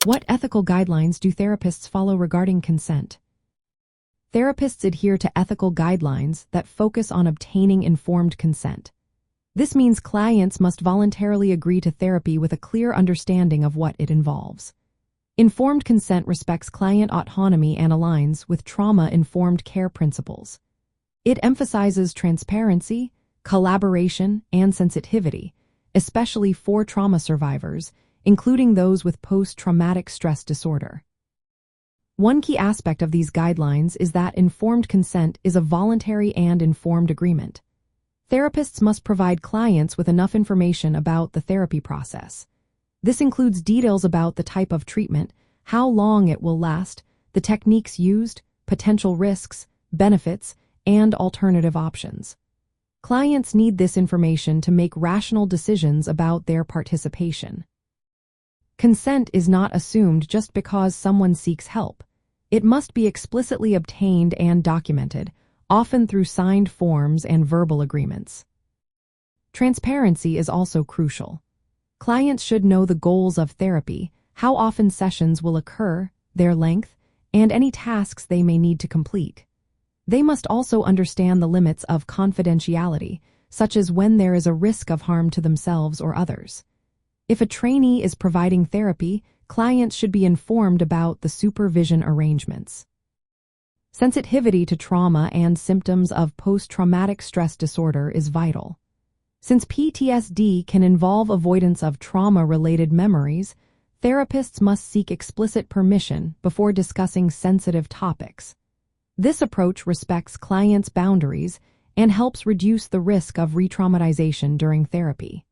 What ethical guidelines do therapists follow regarding consent? Therapists adhere to ethical guidelines that focus on obtaining informed consent. This means clients must voluntarily agree to therapy with a clear understanding of what it involves. Informed consent respects client autonomy and aligns with trauma-informed care principles. It emphasizes transparency, collaboration, and sensitivity, especially for trauma survivors, including those with post-traumatic stress disorder. One key aspect of these guidelines is that informed consent is a voluntary and informed agreement. Therapists must provide clients with enough information about the therapy process. This includes details about the type of treatment, how long it will last, the techniques used, potential risks, benefits, and alternative options. Clients need this information to make rational decisions about their participation. Consent is not assumed just because someone seeks help. It must be explicitly obtained and documented, often through signed forms and verbal agreements. Transparency is also crucial. Clients should know the goals of therapy, how often sessions will occur, their length, and any tasks they may need to complete. They must also understand the limits of confidentiality, such as when there is a risk of harm to themselves or others. If a trainee is providing therapy, clients should be informed about the supervision arrangements. Sensitivity to trauma and symptoms of post-traumatic stress disorder is vital. Since PTSD can involve avoidance of trauma-related memories, therapists must seek explicit permission before discussing sensitive topics. This approach respects clients' boundaries and helps reduce the risk of re-traumatization during therapy.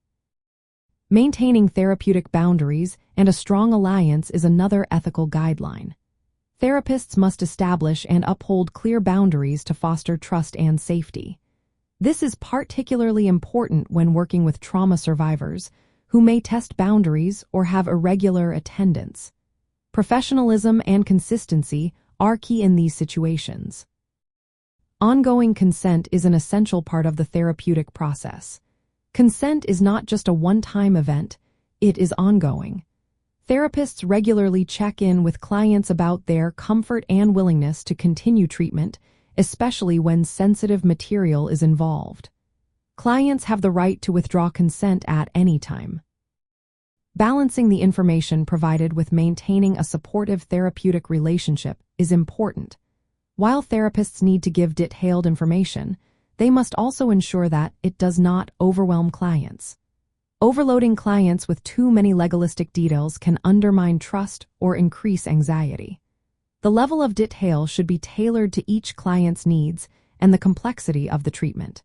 Maintaining therapeutic boundaries and a strong alliance is another ethical guideline. Therapists must establish and uphold clear boundaries to foster trust and safety. This is particularly important when working with trauma survivors who may test boundaries or have irregular attendance. Professionalism and consistency are key in these situations. Ongoing consent is an essential part of the therapeutic process. Consent is not just a one-time event, it is ongoing. Therapists regularly check in with clients about their comfort and willingness to continue treatment, especially when sensitive material is involved. Clients have the right to withdraw consent at any time. Balancing the information provided with maintaining a supportive therapeutic relationship is important. While therapists need to give detailed information, they must also ensure that it does not overwhelm clients. Overloading clients with too many legalistic details can undermine trust or increase anxiety. The level of detail should be tailored to each client's needs and the complexity of the treatment.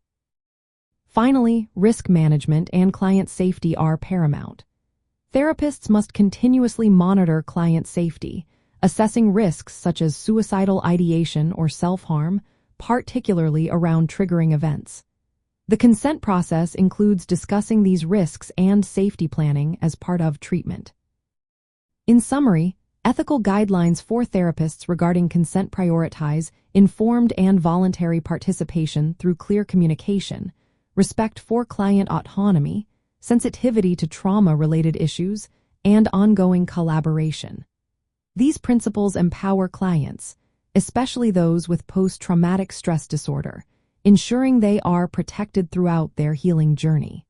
Finally, risk management and client safety are paramount. Therapists must continuously monitor client safety, assessing risks such as suicidal ideation or self-harm, particularly around triggering events. The consent process includes discussing these risks and safety planning as part of treatment. In summary, ethical guidelines for therapists regarding consent prioritize informed and voluntary participation through clear communication, respect for client autonomy, sensitivity to trauma-related issues, and ongoing collaboration. These principles empower clients, especially those with post-traumatic stress disorder, ensuring they are protected throughout their healing journey.